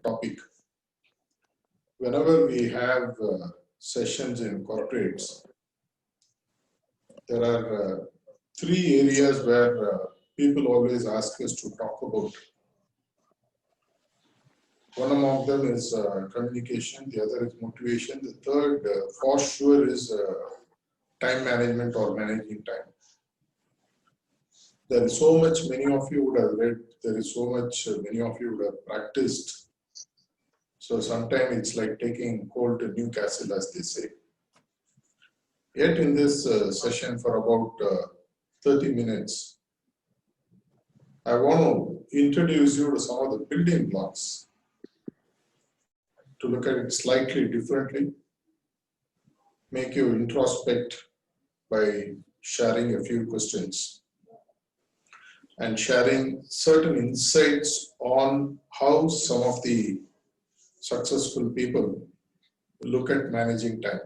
topic. Whenever we have sessions in corporates, there are three areas where people always ask us to talk about. One among them is communication, the other is motivation, the third for sure is time management or managing time. There is so much many of you would have read, there is so much many of you would have practiced. So sometimes it's like taking coal to Newcastle, as they say. Yet in this session for about 30 minutes, I want to introduce you to some of the building blocks to look at it slightly differently, make you introspect by sharing a few questions and sharing certain insights on how some of the successful people look at managing time.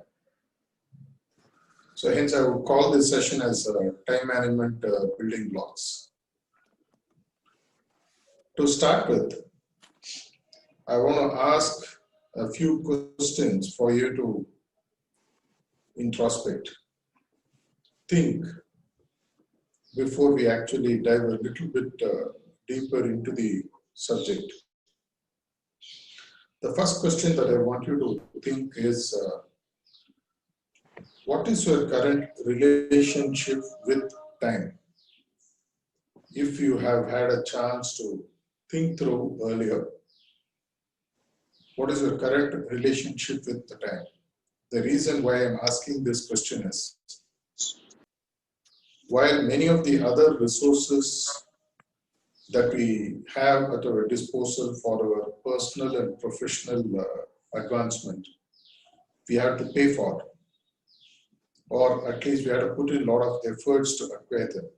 So hence I would call this session as time management building blocks. To start with, I want to ask a few questions for you to introspect, think before we actually dive a little bit deeper into the subject. The first question that I want you to think is, what is your current relationship with time? If you have had a chance to think through earlier, what is your current relationship with the time? The reason why I'm asking this question is, while many of the other resources that we have at our disposal for our personal and professional advancement, we have to pay for, or at least we have to put in a lot of efforts to acquire them.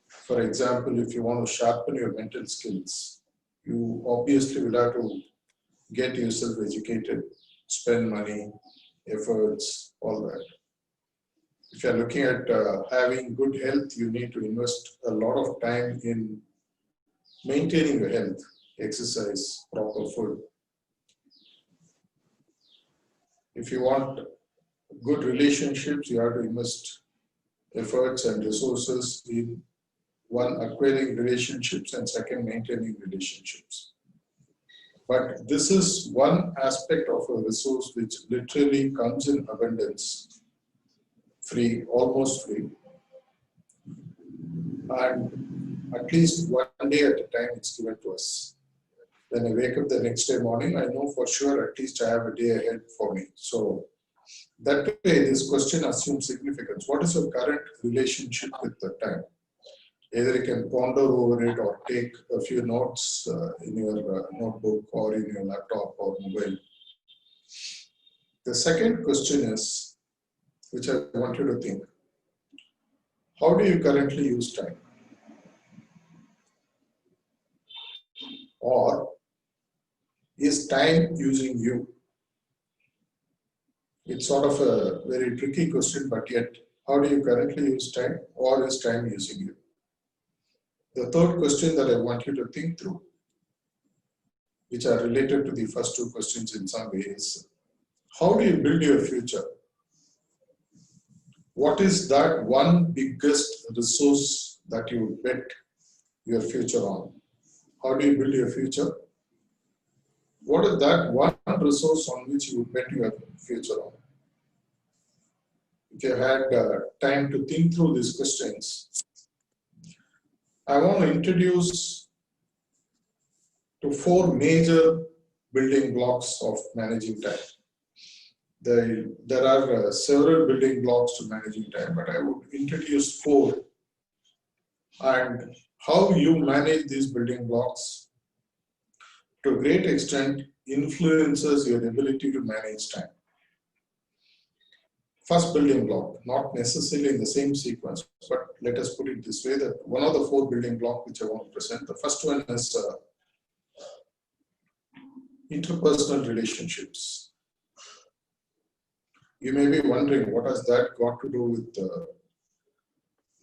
For example, if you want to sharpen your mental skills, you obviously will have to get yourself educated, spend money, efforts, all that. If you're looking at having good health, you need to invest a lot of time in maintaining your health, exercise, proper food. If you want good relationships, you have to invest efforts and resources in one, acquiring relationships, and second, maintaining relationships. But this is one aspect of a resource which literally comes in abundance, free, almost free. And at least one day at a time it's given to us. When I wake up the next day morning, I know for sure at least I have a day ahead for me. So that way this question assumes significance. What is your current relationship with the time? Either you can ponder over it or take a few notes in your notebook or in your laptop or mobile. The second question is, which I want you to think, how do you currently use time? Or is time using you? It's sort of a very tricky question, but yet, how do you currently use time, or is time using you? The third question that I want you to think through, which are related to the first two questions in some ways, how do you build your future? What is that one biggest resource that you bet your future on? How do you build your future? What is that one resource on which you bet your future on? If you had time to think through these questions, I want to introduce to four major building blocks of managing time. There are several building blocks to managing time, but I would introduce four. And how you manage these building blocks to a great extent influences your ability to manage time. First building block, not necessarily in the same sequence, but let us put it this way, that one of the four building blocks which I want to present, the first one is interpersonal relationships. You may be wondering, what has that got to do with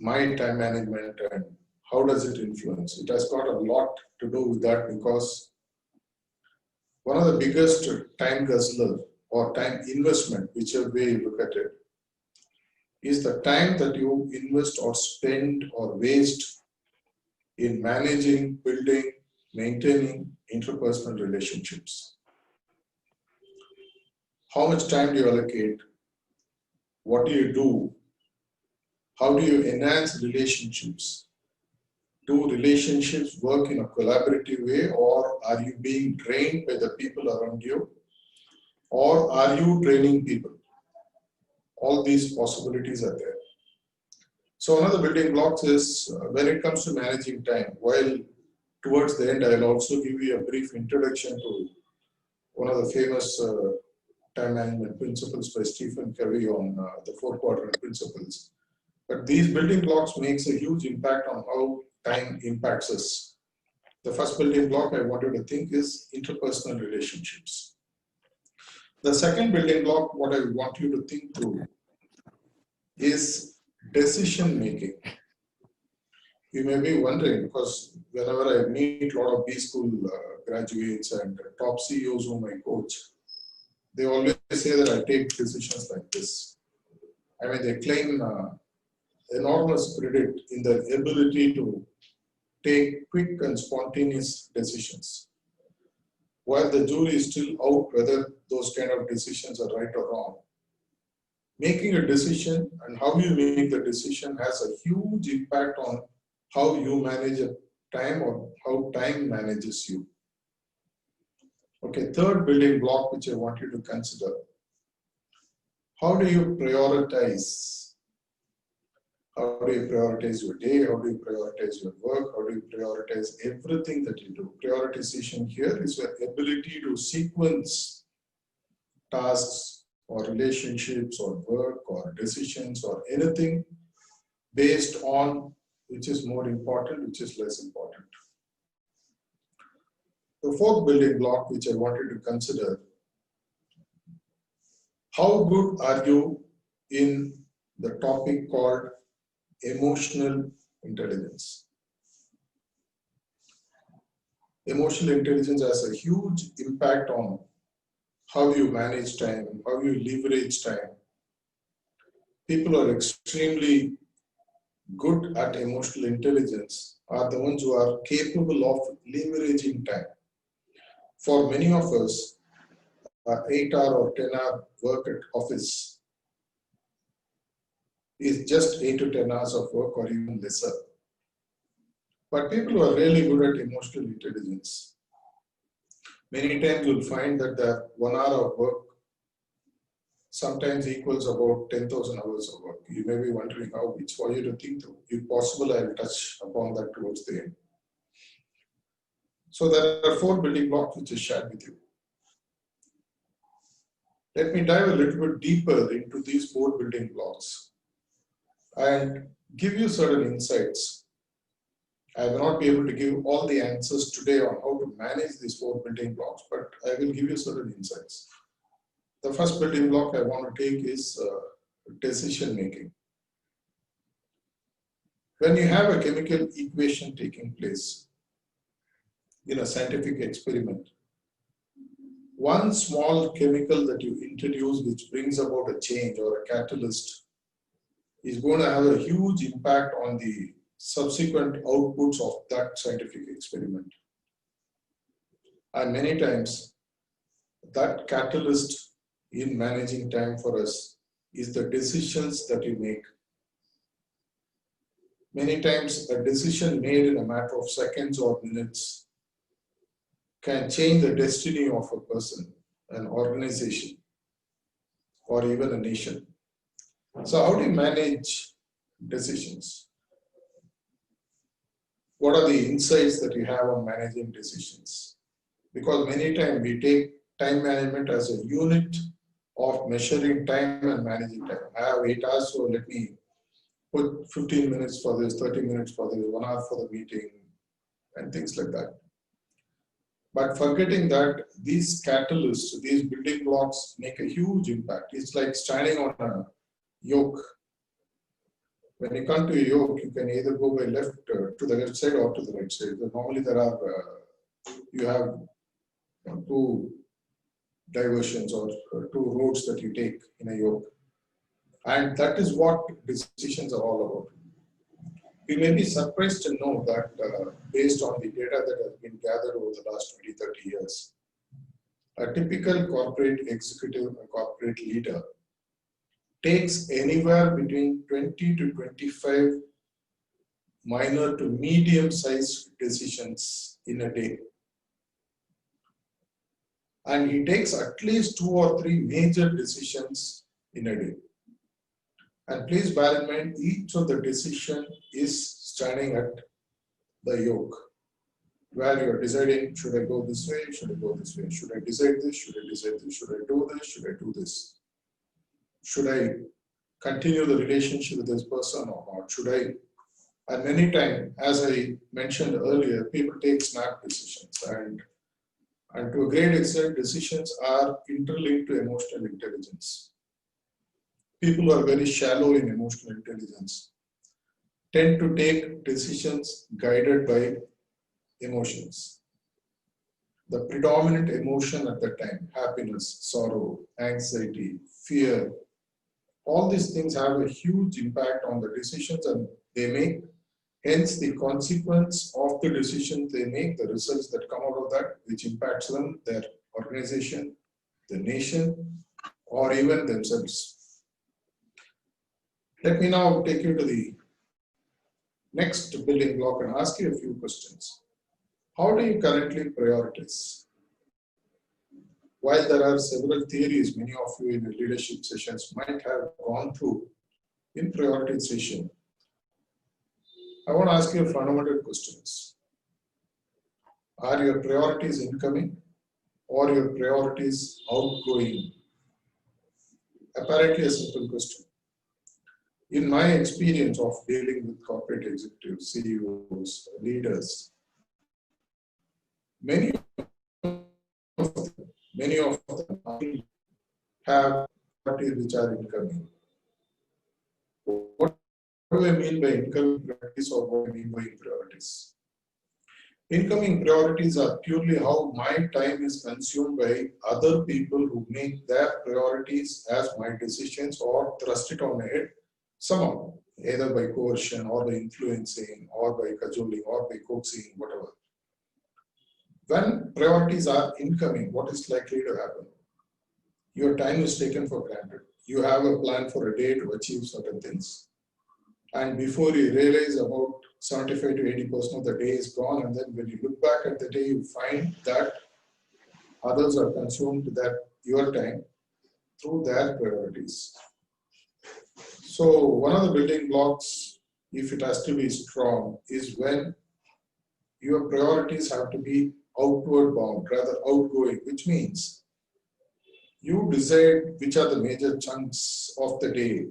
my time management and how does it influence? It has got a lot to do with that, because One of the biggest time guzzler or time investment, whichever way you look at it, is the time that you invest or spend or waste in managing, building, maintaining interpersonal relationships. How much time do you allocate? What do you do? How do you enhance relationships? Do relationships work in a collaborative way, or are you being drained by the people around you? Or are you training people? All these possibilities are there. So one of the building blocks is when it comes to managing time, while towards the end I'll also give you a brief introduction to one of the famous time management principles by Stephen Covey on the 4-quadrant principles. But these building blocks makes a huge impact on how time impacts us. The first building block I want you to think is interpersonal relationships. The second building block, what I want you to think through, is decision making. You may be wondering, because whenever I meet a lot of B school graduates and top CEOs whom I coach, they always say that I take decisions like this. I mean, they claim enormous credit in their ability to take quick and spontaneous decisions. While the jury is still out whether those kind of decisions are right or wrong, making a decision and how you make the decision has a huge impact on how you manage time or how time manages you. Okay, third building block which I want you to consider. How do you prioritize? How do you prioritize your day? How do you prioritize your work? How do you prioritize everything that you do? Prioritization here is your ability to sequence tasks or relationships or work or decisions or anything based on which is more important, which is less important. The fourth building block which I wanted to consider, how good are you in the topic called emotional intelligence? Emotional intelligence has a huge impact on how you manage time, how you leverage time. People are extremely good at emotional intelligence are the ones who are capable of leveraging time. For many of us, 8-hour or 10-hour work at office is just 8 to 10 hours of work or even lesser. But people who are really good at emotional intelligence, many times you'll find that the 1 hour of work sometimes equals about 10,000 hours of work. You may be wondering how. It's for you to think through. If possible, I will touch upon that towards the end. So there are 4 building blocks which I shared with you. Let me dive a little bit deeper into these 4 building blocks and give you certain insights. I will not be able to give all the answers today on how to manage these 4 building blocks, but I will give you certain insights. The first building block I want to take is decision making. When you have a chemical equation taking place in a scientific experiment, one small chemical that you introduce which brings about a change or a catalyst is going to have a huge impact on the subsequent outputs of that scientific experiment. And many times, that catalyst in managing time for us is the decisions that you make. Many times, a decision made in a matter of seconds or minutes can change the destiny of a person, an organization, or even a nation. So how do you manage decisions? What are the insights that you have on managing decisions? Because many times we take time management as a unit of measuring time and managing time. I have 8 hours, so let me put 15 minutes for this, 30 minutes for this, 1 hour for the meeting, and things like that. But forgetting that these catalysts, these building blocks make a huge impact. It's like standing on a yoke. When you come to a yoke, you can either go by left to the left side or to the right side. But normally there are, you have two diversions or two roads that you take in a yoke. And that is what decisions are all about. You may be surprised to know that based on the data that has been gathered over the last 20, 30 years, a typical corporate executive, a corporate leader, takes anywhere between 20 to 25 minor to medium-sized decisions in a day. And he takes at least 2 or 3 major decisions in a day. And please bear in mind, each of the decision is standing at the yoke, where you are deciding, should I go this way, should I go this way, should I decide this, should I decide this, should I do this, should I do this, should I continue the relationship with this person or not, should I? And many times, as I mentioned earlier, people take snap decisions, and to a great extent, decisions are interlinked to emotional intelligence. People who are very shallow in emotional intelligence tend to take decisions guided by emotions. The predominant emotion at that time, happiness, sorrow, anxiety, fear, all these things have a huge impact on the decisions and they make. Hence, the consequence of the decisions they make, the results that come out of that, which impacts them, their organization, the nation, or even themselves. Let me now take you to the next building block and ask you a few questions. How do you currently prioritize? While there are several theories many of you in the leadership sessions might have gone through in prioritization, I want to ask you fundamental questions. Are your priorities incoming or your priorities outgoing? Apparently a simple question. In my experience of dealing with corporate executives, CEOs, leaders, many of them have priorities which are incoming. What do I mean by incoming priorities or what do I mean by priorities? Incoming priorities are purely how my time is consumed by other people who make their priorities as my decisions or thrust it on my head somehow, either by coercion or by influencing or by cajoling or by coaxing, whatever. When priorities are incoming, what is likely to happen? Your time is taken for granted. You have a plan for a day to achieve certain things. And before you realize, about 75 to 80% of the day is gone. And then when you look back at the day, you find that others are consumed your time through their priorities. So one of the building blocks, if it has to be strong, is when your priorities have to be outward bound, rather outgoing, which means you decide which are the major chunks of the day,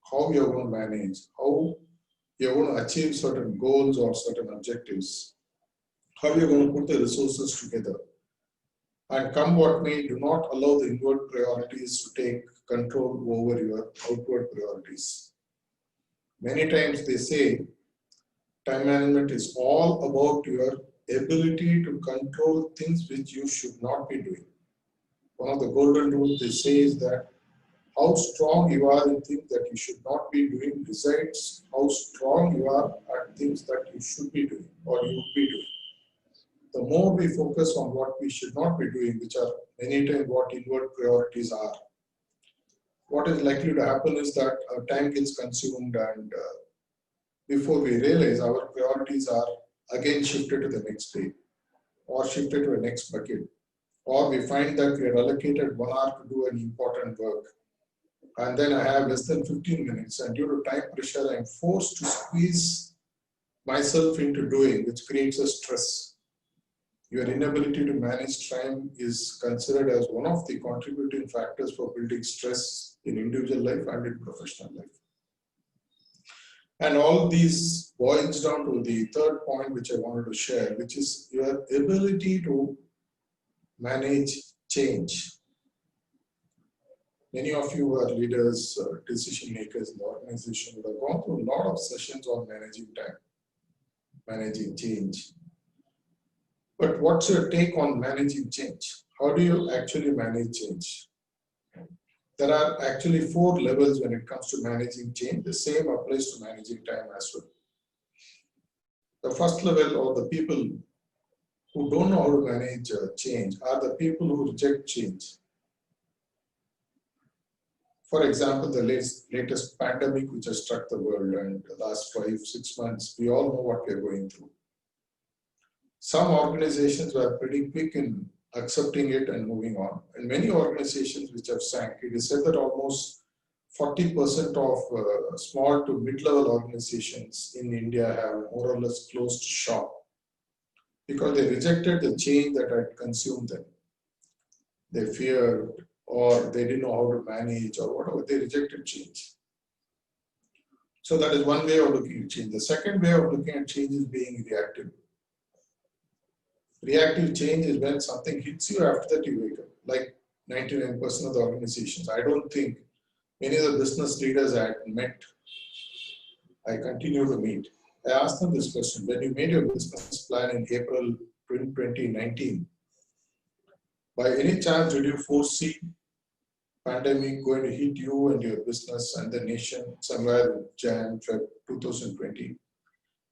how you're going to manage, how you're going to achieve certain goals or certain objectives, how you're going to put the resources together. And come what may, do not allow the inward priorities to take control over your outward priorities. Many times they say time management is all about your ability to control things which you should not be doing. One of the golden rules they say is that how strong you are in things that you should not be doing decides how strong you are at things that you should be doing or you would be doing. The more we focus on what we should not be doing, which are many times what inward priorities are, what is likely to happen is that our time gets consumed and before we realize our priorities are again shifted to the next day or shifted to a next bucket, or we find that we are allocated 1 hour to do an important work and then I have less than 15 minutes and due to time pressure I am forced to squeeze myself into doing, which creates a stress. Your inability to manage time is considered as one of the contributing factors for building stress in individual life and in professional life. And all these boils down to the third point which I wanted to share, which is your ability to manage change. Many of you are leaders, decision makers in the organization who have gone through a lot of sessions on managing time, managing change. But what's your take on managing change? how do you actually manage change? There are actually 4 levels when it comes to managing change. The same applies to managing time as well. The first level, or the people who don't know how to manage change, are the people who reject change. For example, the latest pandemic which has struck the world, and the last 5-6 months, we all know what we are going through. Some organizations were pretty quick in accepting it and moving on. And many organizations which have sank, it is said that almost 40% of small to mid-level organizations in India have more or less closed shop because they rejected the change that had consumed them. They feared, or they didn't know how to manage, or whatever, they rejected change. So that is one way of looking at change. The second way of looking at change is being reactive. Reactive change is when something hits you, after that you wake up, like 99% of the organizations. I don't think many of the business leaders I had met, I continue to meet. I asked them this question: when you made your business plan in April 2019, by any chance did you foresee pandemic going to hit you and your business and the nation somewhere in Jan, Feb 2020?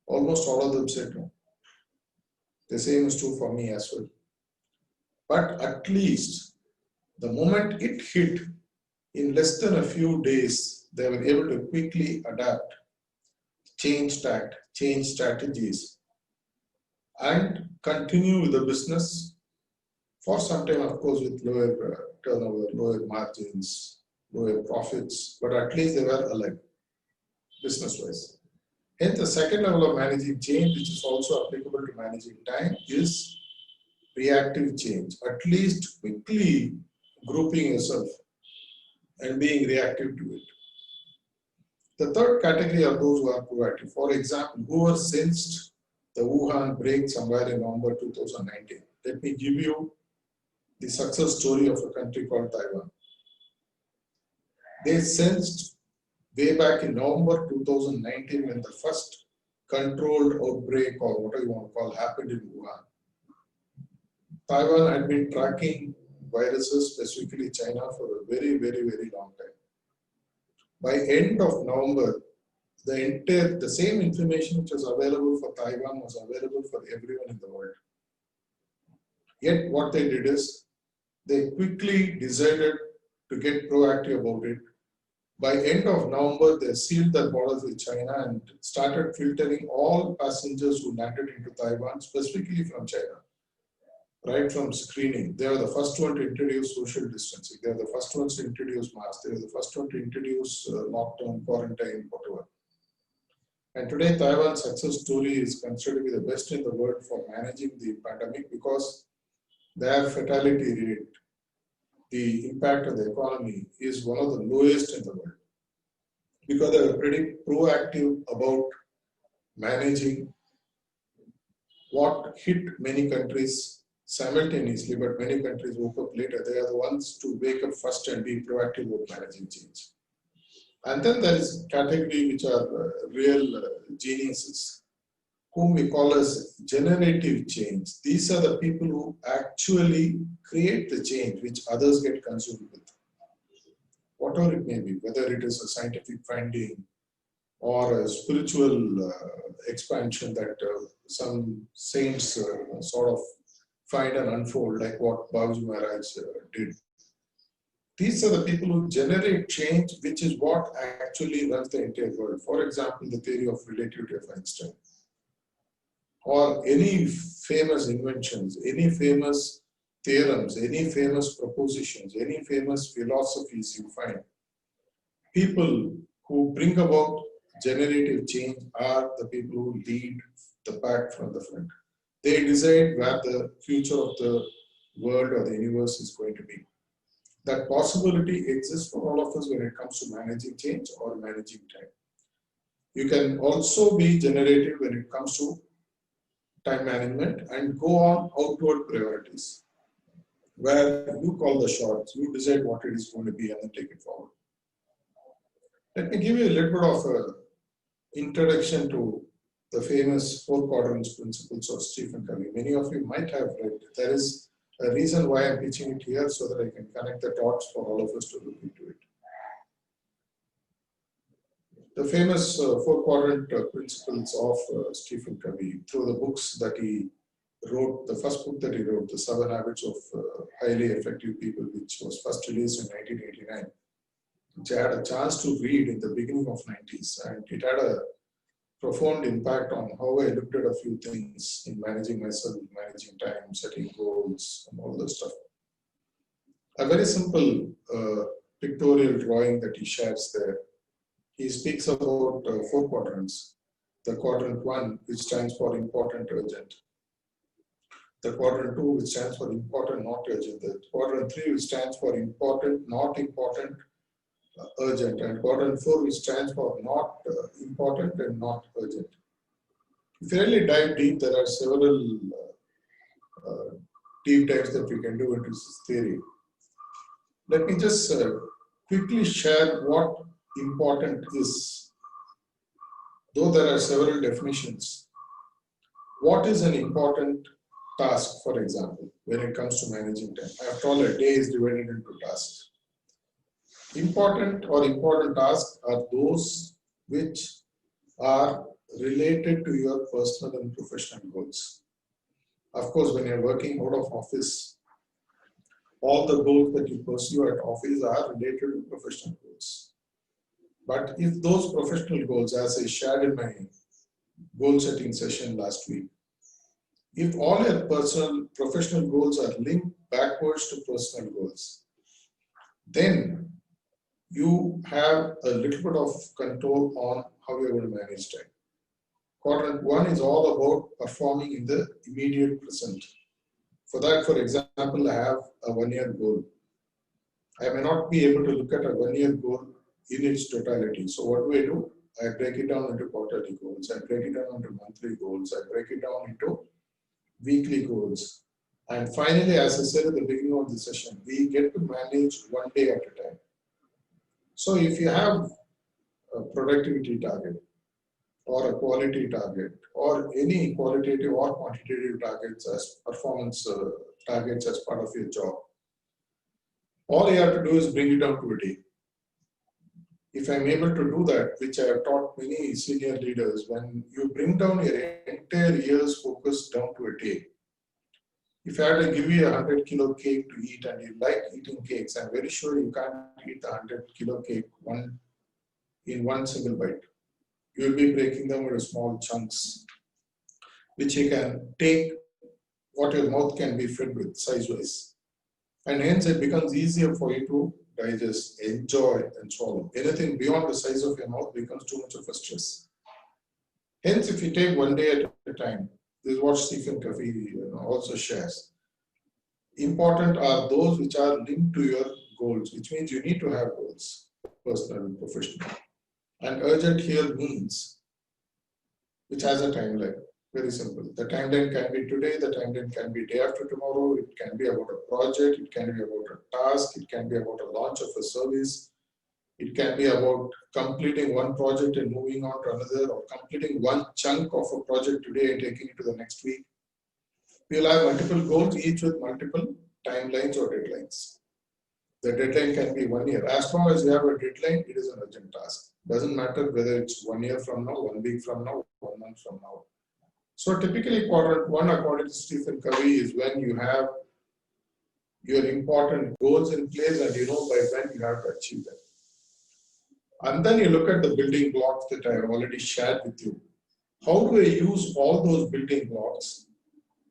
Almost all of them said no. The same is true for me as well. But at least the moment it hit, in less than a few days, they were able to quickly adapt, change tact, change strategies, and continue with the business for some time, of course, with lower turnover, lower margins, lower profits, but at least they were alive, business-wise. Hence, the second level of managing change, which is also applicable to managing time, is reactive change. At least quickly grouping yourself and being reactive to it. The third category are those who are proactive. For example, whoever sensed the Wuhan break somewhere in November 2019. Let me give you the success story of a country called Taiwan. They sensed way back in November 2019 when the first controlled outbreak, or whatever you want to call, happened in Wuhan. Taiwan had been tracking viruses, specifically China, for a very, very, very long time. By end of November, the same information which was available for Taiwan was available for everyone in the world. Yet what they did is, they quickly decided to get proactive about it. By end of November, they sealed their borders with China and started filtering all passengers who landed into Taiwan, specifically from China. Right from screening, they were the first one to introduce social distancing. They were the first ones to introduce masks. They were the first one to introduce lockdown, quarantine, whatever. And today, Taiwan's success story is considered to be the best in the world for managing the pandemic because their fatality rate, the impact on the economy, is one of the lowest in the world. Because they were pretty proactive about managing what hit many countries simultaneously, but many countries woke up later. They are the ones to wake up first and be proactive about managing change. And then there is category which are real geniuses, whom we call as generative change. These are the people who actually create the change which others get consumed with. Whatever it may be, whether it is a scientific finding or a spiritual expansion that some saints sort of find and unfold, like what Babaji Maharaj did. These are the people who generate change, which is what actually runs the entire world. For example, the theory of relativity of Einstein, or any famous inventions, any famous theorems, any famous propositions, any famous philosophies you find. People who bring about generative change are the people who lead the pack from the front. They decide where the future of the world or the universe is going to be. That possibility exists for all of us when it comes to managing change or managing time. You can also be generative when it comes to time management and go on outward priorities, where you call the shots, you decide what it is going to be and then take it forward. Let me give you a little bit of an introduction to the famous 4 quadrants principles of Stephen Covey. Many of you might have read. There is A reason why I'm pitching it here so that I can connect the dots for all of us to look into it. The famous four quadrant principles of Stephen Covey through the books that he wrote, the first book that he wrote, The 7 Habits of Highly Effective People, which was first released in 1989, which I had a chance to read in the beginning of 90s, and it had a profound impact on how I looked at a few things in managing myself, managing time, setting goals, and all this stuff. A very simple pictorial drawing that he shares there. He speaks about 4 quadrants. The quadrant 1, which stands for important, urgent. The quadrant 2, which stands for important, not urgent. The quadrant 3, which stands for important, not important, urgent. And quadrant 4, which stands for not important and not urgent. If you really dive deep, there are several deep dives that we can do into this theory. Let me just quickly share what important is. Though there are several definitions, what is an important task, for example, when it comes to managing time? After all, a day is divided into tasks. Important or important tasks are those which are related to your personal and professional goals. Of course, when you're working out of office, all the goals that you pursue at office are related to professional goals. But if those professional goals, as I shared in my goal setting session last week, if all your professional goals are linked backwards to personal goals, then you have a little bit of control on how you're going to manage time. Quadrant 1 is all about performing in the immediate present. For that, for example, I have a 1-year goal. I may not be able to look at a 1-year goal in its totality. So what do? I break it down into quarterly goals. I break it down into monthly goals. I break it down into weekly goals. And finally, as I said at the beginning of the session, we get to manage 1 day at a time. So if you have a productivity target or a quality target or any qualitative or quantitative targets as performance targets as part of your job, all you have to do is bring it down to a day. If I'm able to do that, which I have taught many senior leaders, when you bring down your entire year's focus down to a day, if I had to give you a 100-kilo cake to eat and you like eating cakes, I'm very sure you can't eat the 100-kilo cake in one single bite. You'll be breaking them into small chunks, which you can take what your mouth can be filled with size-wise. And hence it becomes easier for you to digest, enjoy, and swallow. Anything beyond the size of your mouth becomes too much of a stress. Hence, if you take 1 day at a time, this is what Stephen Covey also shares. Important are those which are linked to your goals, which means you need to have goals, personal and professional. And urgent here means which has a timeline. Very simple. The timeline can be today, the timeline can be day after tomorrow, it can be about a project, it can be about a task, it can be about a launch of a service, it can be about completing one project and moving on to another, or completing one chunk of a project today and taking it to the next week. We'll have multiple goals, each with multiple timelines or deadlines. The deadline can be 1 year. As long as you have a deadline, it is an urgent task. Doesn't matter whether it's 1 year from now, 1 week from now, 1 month from now. So typically quadrant 1, according to Stephen Covey, is when you have your important goals in place and you know by when you have to achieve them. And then you look at the building blocks that I have already shared with you. How do I use all those building blocks?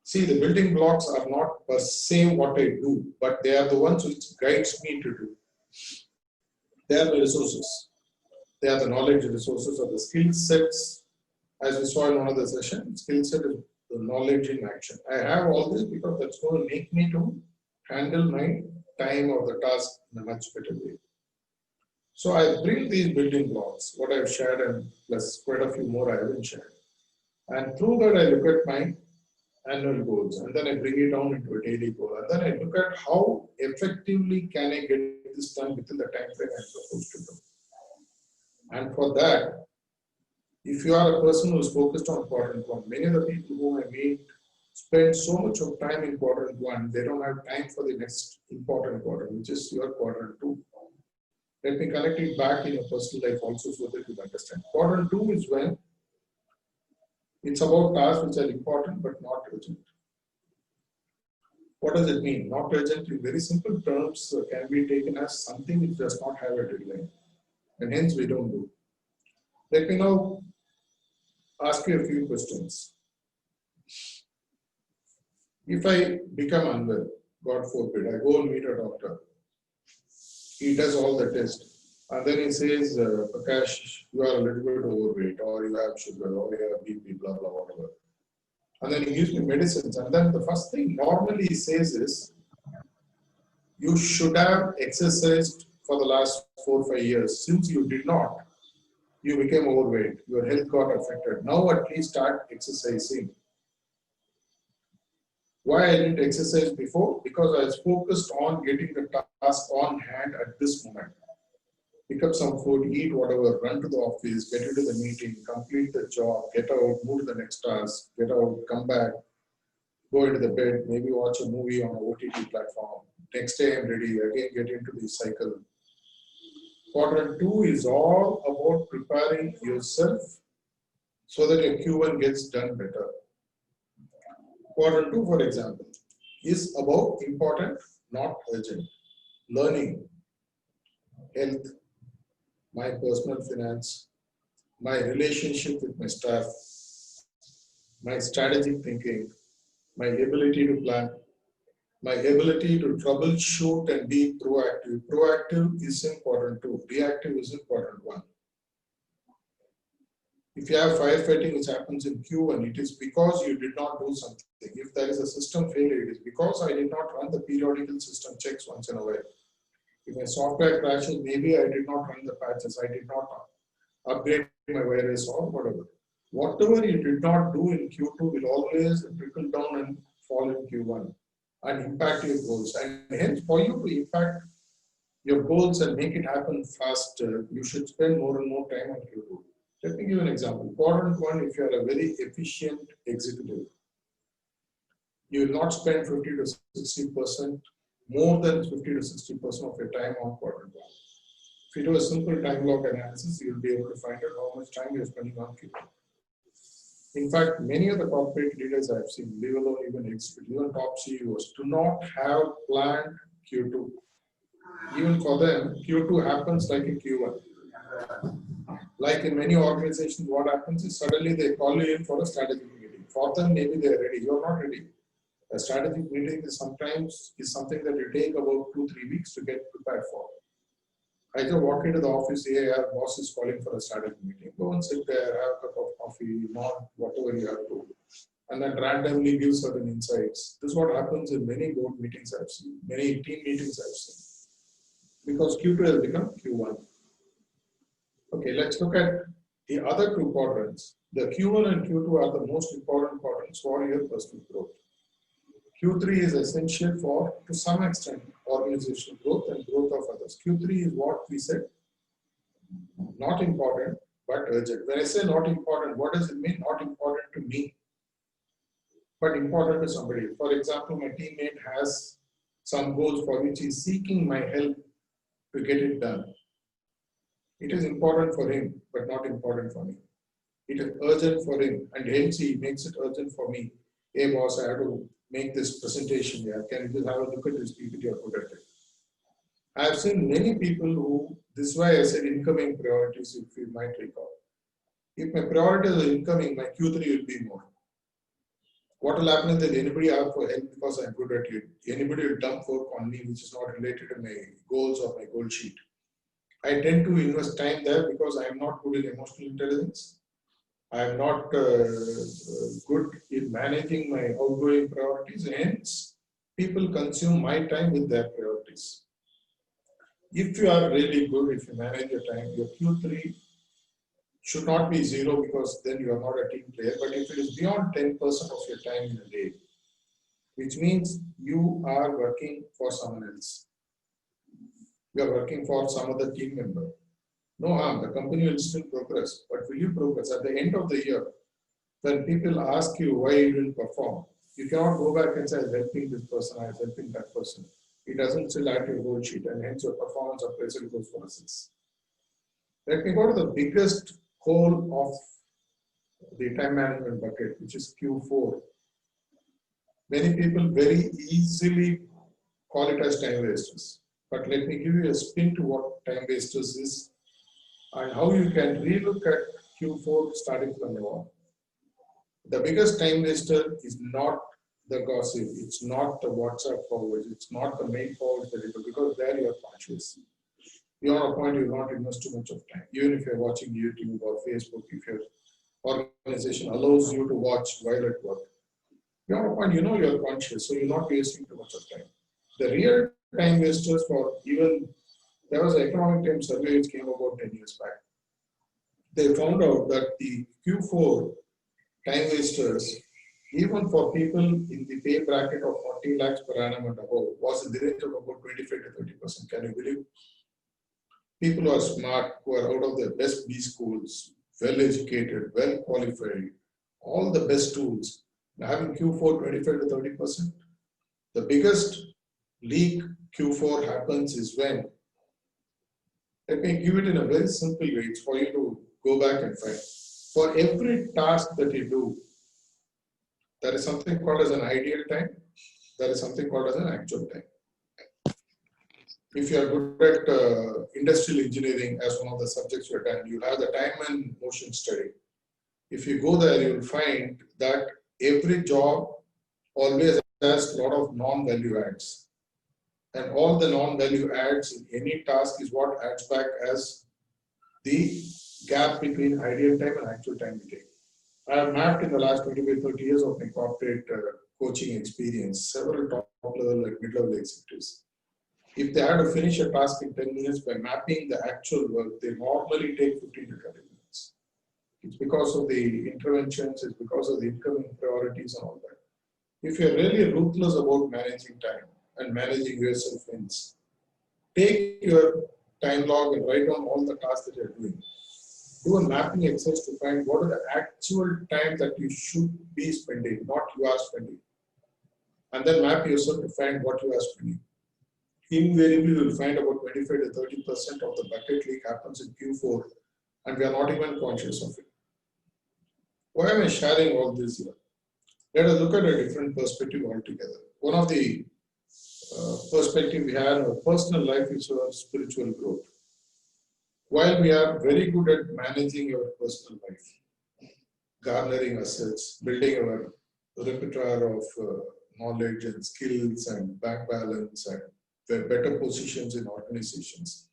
See, the building blocks are not per se what I do, but they are the ones which guides me to do. They are the resources. They are the knowledge resources or the skill sets. As we saw in one of the sessions, skill set is the knowledge in action. I have all this because that's going to make me to handle my time or the task in a much better way. So I bring these building blocks, what I've shared and plus quite a few more I haven't shared. And through that I look at my annual goals and then I bring it down into a daily goal. And then I look at how effectively can I get this done within the time frame I'm supposed to do. And for that, if you are a person who is focused on quadrant 1, many of the people whom I meet spend so much of time in quadrant 1, they don't have time for the next important quadrant, which is your quadrant 2. Let me connect it back in your personal life also so that you understand. Quadrant 2 is when it's about tasks which are important but not urgent. What does it mean? Not urgent in very simple terms can be taken as something which does not have a deadline, and hence we don't do. Let me now ask you a few questions. If I become unwell, God forbid, I go and meet a doctor. He does all the tests, and then he says, Prakash, you are a little bit overweight, or you have sugar, or you have BP, blah, blah, whatever. And then he gives me medicines, and then the first thing normally he says is, you should have exercised for the last 4 or 5 years. Since you did not, you became overweight, your health got affected. Now at least start exercising. Why I didn't exercise before? Because I was focused on getting the task on hand at this moment. Pick up some food, eat whatever, run to the office, get into the meeting, complete the job, get out, move to the next task, get out, come back, go into the bed, maybe watch a movie on an OTT platform. Next day I'm ready, again get into the cycle. Quadrant 2 is all about preparing yourself so that your Q1 gets done better. Quadrant 2, for example, is about important, not urgent. Learning, health, my personal finance, my relationship with my staff, my strategic thinking, my ability to plan, my ability to troubleshoot and be proactive. Proactive is in quadrant 2, reactive is in quadrant 1. If you have firefighting which happens in Q1, it is because you did not do something. If there is a system failure, it is because I did not run the periodical system checks once in a while. If my software crashes, maybe I did not run the patches, I did not upgrade my virus or whatever. Whatever you did not do in Q2 will always trickle down and fall in Q1 and impact your goals. And hence, for you to impact your goals and make it happen faster, you should spend more and more time on Q2. Let me give an example. Quadrant 1, if you are a very efficient executive, you will not spend 50 to 60%, more than 50 to 60% of your time on quadrant 1. If you do a simple time block analysis, you will be able to find out how much time you are spending on Q2. In fact, many of the corporate leaders I have seen, leave alone even executives, even top CEOs, do not have planned Q2. Even for them, Q2 happens like a Q1. Like in many organizations, what happens is suddenly they call you in for a strategic meeting. For them, maybe they are ready. You are not ready. A strategic meeting is sometimes something that you take about 2-3 weeks to get prepared for. I just walk into the office, hey, our boss is calling for a strategic meeting. Go and sit there, have a cup of coffee, nod, whatever you have to, and then randomly give certain insights. This is what happens in many board meetings I've seen, many team meetings I've seen. Because Q2 has become Q1. Okay, let's look at the other 2 quadrants. The Q1 and Q2 are the most important quadrants for your personal growth. Q3 is essential for, to some extent, organizational growth and growth of others. Q3 is what we said, not important, but urgent. When I say not important, what does it mean? Not important to me, but important to somebody. For example, my teammate has some goals for which he is seeking my help to get it done. It is important for him, but not important for me. It is urgent for him, and hence he makes it urgent for me. Hey boss, I have to make this presentation here. Can you just have a look at this PPT or put it? I have seen many people who, this is why I said incoming priorities, if you might recall. If my priorities are incoming, my Q3 will be more. What will happen is that anybody ask for help because I'm good at it. Anybody will dump work on me which is not related to my goals or my goal sheet. I tend to invest time there because I am not good in emotional intelligence. I am not good in managing my outgoing priorities, hence people consume my time with their priorities. If you are really good, if you manage your time, your Q3 should not be 0 because then you are not a team player, but if it is beyond 10% of your time in a day, which means you are working for someone else. You are working for some other team member. No harm, the company will still progress, but will you progress? At the end of the year, when people ask you why you didn't perform, You cannot go back and say, I was helping this person, I was helping that person. It doesn't still add your goal sheet, and hence your performance appraisal goes for a 6. Let me go to the biggest hole of the time management bucket, which is Q4. Many people very easily call it as time wasters. But let me give you a spin to what time wasters is and how you can relook at Q4 starting from now on. The biggest time waster is not the gossip, it's not the WhatsApp forwards, it's not the mail forwards that you do, because there you are conscious. Beyond a point, you will not invest too much of time. Even if you're watching YouTube or Facebook, if your organization allows you to watch while at work, beyond a point, you know you're conscious, so you're not wasting too much of time. The real time wasters for even, there was an economic time survey which came about 10 years back. They found out that the Q4 time wasters, even for people in the pay bracket of 40 lakhs per annum and above, was in the range of about 25 to 30%. Can you believe? People who are smart, who are out of the best B schools, well educated, well qualified, all the best tools, having Q4 25 to 30%. The biggest leak Q4 happens is when, let me give it in a very simple way, it's for you to go back and find. For every task that you do, there is something called as an ideal time, there is something called as an actual time. If you are good at industrial engineering as one of the subjects you are done, you have the time and motion study. If you go there, you will find that every job always has a lot of non-value adds. And all the non-value adds in any task is what adds back as the gap between ideal time and actual time we take. I have mapped in the last 25-30 years of my corporate coaching experience several top-level and mid-level executives. If they had to finish a task in 10 minutes by mapping the actual work, they normally take 15 to 20 minutes. It's because of the interventions, it's because of the incoming priorities and all that. If you're really ruthless about managing time and managing yourself wins, take your time log and write down all the tasks that you're doing. Do a mapping exercise to find what are the actual time that you should be spending, not you are spending. And then map yourself to find what you are spending. Invariably, you will find about 25 to 30% of the bucket leak happens in Q4, and we are not even conscious of it. Why am I sharing all this here? Let us look at a different perspective altogether. One of the perspective we have in our personal life is our spiritual growth. While we are very good at managing our personal life, garnering assets, building our repertoire of knowledge and skills and bank balance and better positions in organizations,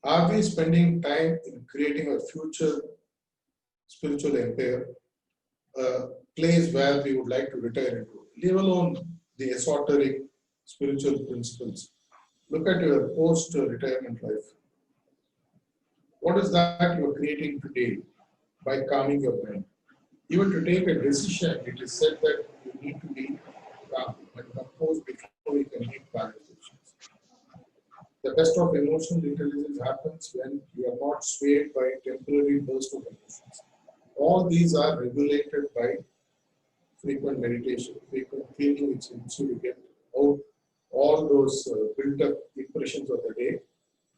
are we spending time in creating a future spiritual empire, a place where we would like to retire into, leave alone the esoteric spiritual principles? Look at your post-retirement life. What is that you are creating today by calming your mind? Even to take a decision, it is said that you need to be calm and composed before you can make bad decisions. The best of emotional intelligence happens when you are not swayed by temporary bursts of emotions. All these are regulated by frequent meditation, frequent cleaning, which helps you to get out all those built up impressions of the day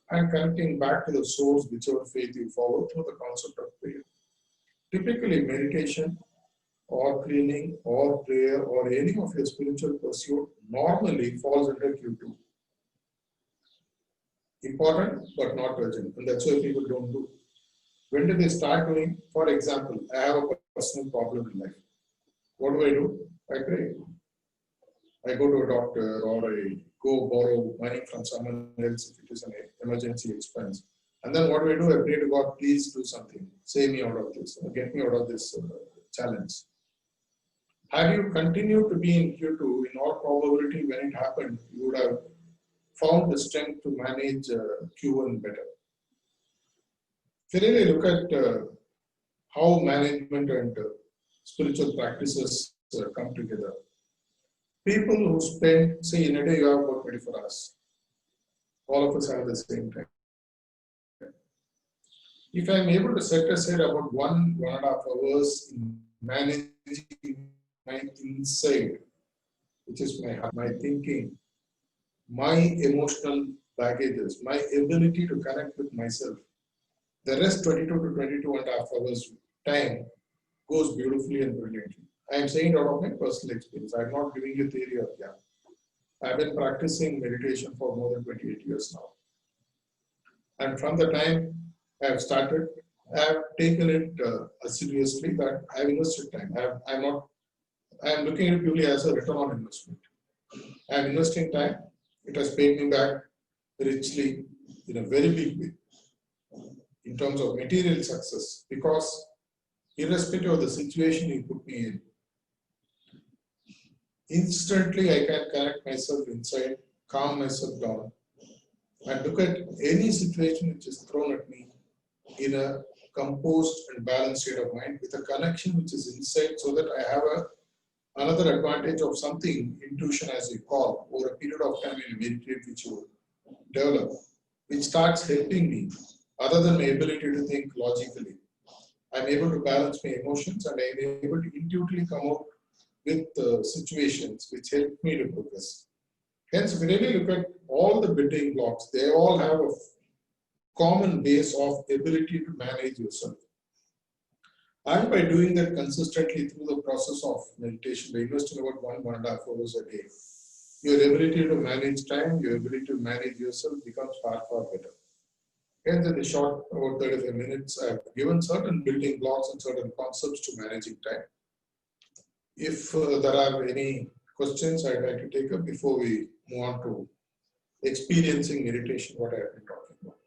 and connecting back to the source, whichever faith you follow, through the concept of prayer. Typically, meditation or cleaning or prayer or any of your spiritual pursuit normally falls under Q2. Important but not urgent, and that's why people don't do. When do they start doing? For example, I have a personal problem in life. What do? I pray. I go to a doctor or I go borrow money from someone else if it is an emergency expense. And then what do? I pray to God, please do something. Save me out of this, or get me out of this challenge. Had you continued to be in Q2, in all probability when it happened, you would have found the strength to manage Q1 better. If you really look at how management and spiritual practices come together, people who spend, say in a day you have about 24 hours, all of us have the same time. If I am able to set aside about 1.5 hours in managing my inside, which is my thinking, my emotional baggages, my ability to connect with myself. The rest 22 to 22 and a half hours time goes beautifully and brilliantly. I am saying out of my personal experience. I'm not giving you theory or yeah. I've been practicing meditation for more than 28 years now. And from the time I've started, I've taken it seriously that I've invested time. I'm looking at it purely as a return on investment. I'm investing time. It has paid me back richly in a very big way in terms of material success, because irrespective of the situation you put me in, instantly I can connect myself inside, calm myself down, and look at any situation which is thrown at me in a composed and balanced state of mind with a connection which is inside, so that I have another advantage of something, intuition as you call, over a period of time in meditate which you develop, which starts helping me other than my ability to think logically. I'm able to balance my emotions and I'm able to intuitively come out with situations which help me to progress. Hence, if we really look at all the building blocks, they all have a common base of ability to manage yourself. And by doing that consistently through the process of meditation, by investing about 1.5 hours a day, your ability to manage time, your ability to manage yourself becomes far, far better. Hence, in the short, about 35 minutes, I've given certain building blocks and certain concepts to managing time. If there are any questions I'd like to take up before we move on to experiencing meditation, what I have been talking about.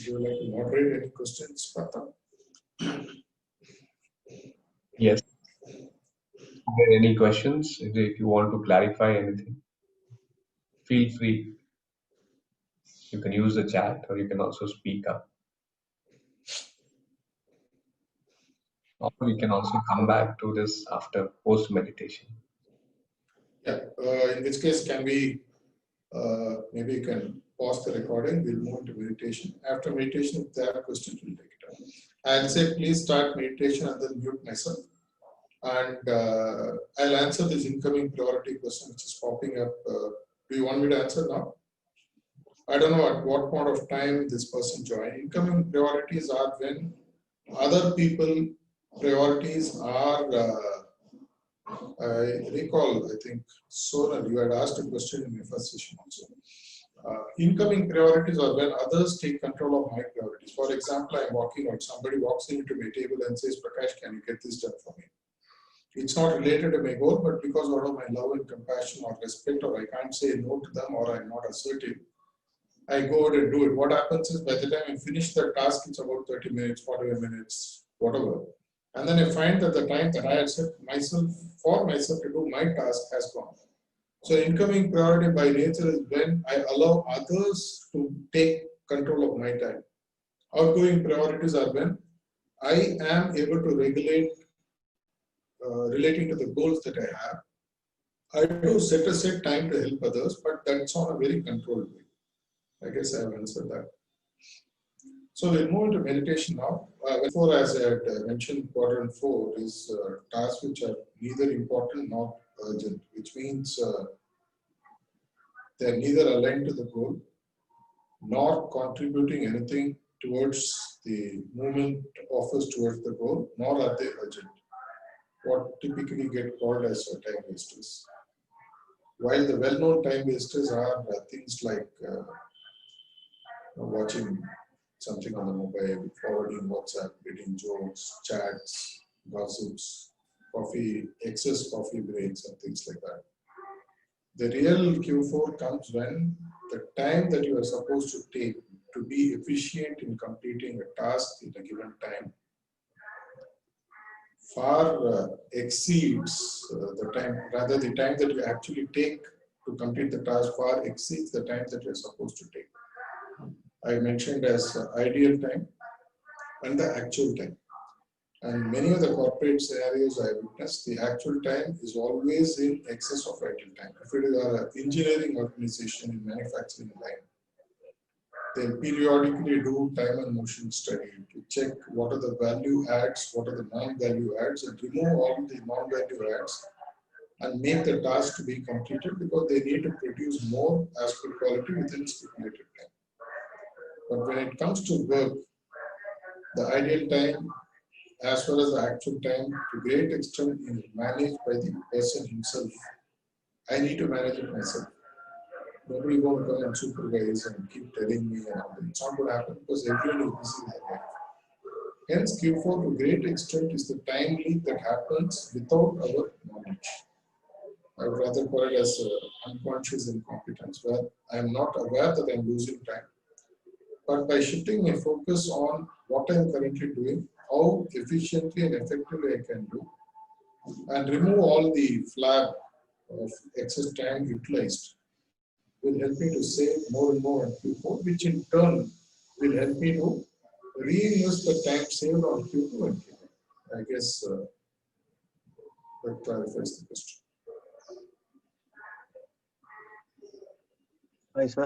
Would you like to moderate any questions, Pratap? Yes. Are there any questions? If you want to clarify anything, feel free. You can use the chat or you can also speak up. Or we can also come back to this after post meditation. Yeah, in which case, can we maybe you can pause the recording, we'll move into meditation. After meditation, if there are questions, we'll take it up. I'll say, please start meditation and then mute myself. And I'll answer this incoming priority question which is popping up. Do you want me to answer now? I don't know at what point of time this person joined. Incoming priorities are when other people priorities are, I recall, I think, Sonal, you had asked a question in my first session also. Incoming priorities are when others take control of my priorities. For example, I'm walking out, somebody walks into my table and says, Prakash, can you get this done for me? It's not related to my goal, but because out of my love and compassion or respect, or I can't say no to them, or I'm not assertive, I go out and do it. What happens is by the time I finish the task, it's about 30 minutes, 45 minutes, whatever. And then I find that the time that I had set for myself to do my task has gone. So incoming priority by nature is when I allow others to take control of my time. Outgoing priorities are when I am able to regulate relating to the goals that I have. I do set aside time to help others, but that's on a very controlled way. I guess I have answered that. So we'll move into meditation now. Before, as I had mentioned, quadrant 4 is tasks which are neither important nor urgent, which means they are neither aligned to the goal nor contributing anything towards the movement of us towards the goal, nor are they urgent. What typically get called as time wasters. While the well-known time wasters are things like watching something on the mobile, forwarding WhatsApp, reading jokes, chats, gossips, excess coffee breaks, and things like that. The real Q4 comes when the time that you are supposed to take to be efficient in completing a task in a given time far exceeds the time, rather the time that you actually take to complete the task far exceeds the time that you're supposed to take. I mentioned as ideal time and the actual time. And many of the corporate scenarios I witnessed, the actual time is always in excess of idle time. If it is an engineering organization in manufacturing line, they'll periodically do time and motion study to check what are the value adds, what are the non-value adds, and remove all the non-value adds and make the task to be completed because they need to produce more as per quality within stipulated time. But when it comes to work, the ideal time as well as the actual time to great extent is managed by the person himself. I need to manage it myself. Nobody won't come and supervise and keep telling me and all that. It's not going to happen because everyone is busy with their life. Hence, Q4 to great extent is the time leak that happens without our knowledge. I would rather call it as unconscious incompetence, where I am not aware that I am losing time. But by shifting my focus on what I am currently doing, how efficiently and effectively I can do, and remove all the flab of excess time utilized, will help me to save more and more on Q4, which in turn will help me to reinvest the time saved on Q2 and Q1. I guess that clarifies the question. Hi, sir.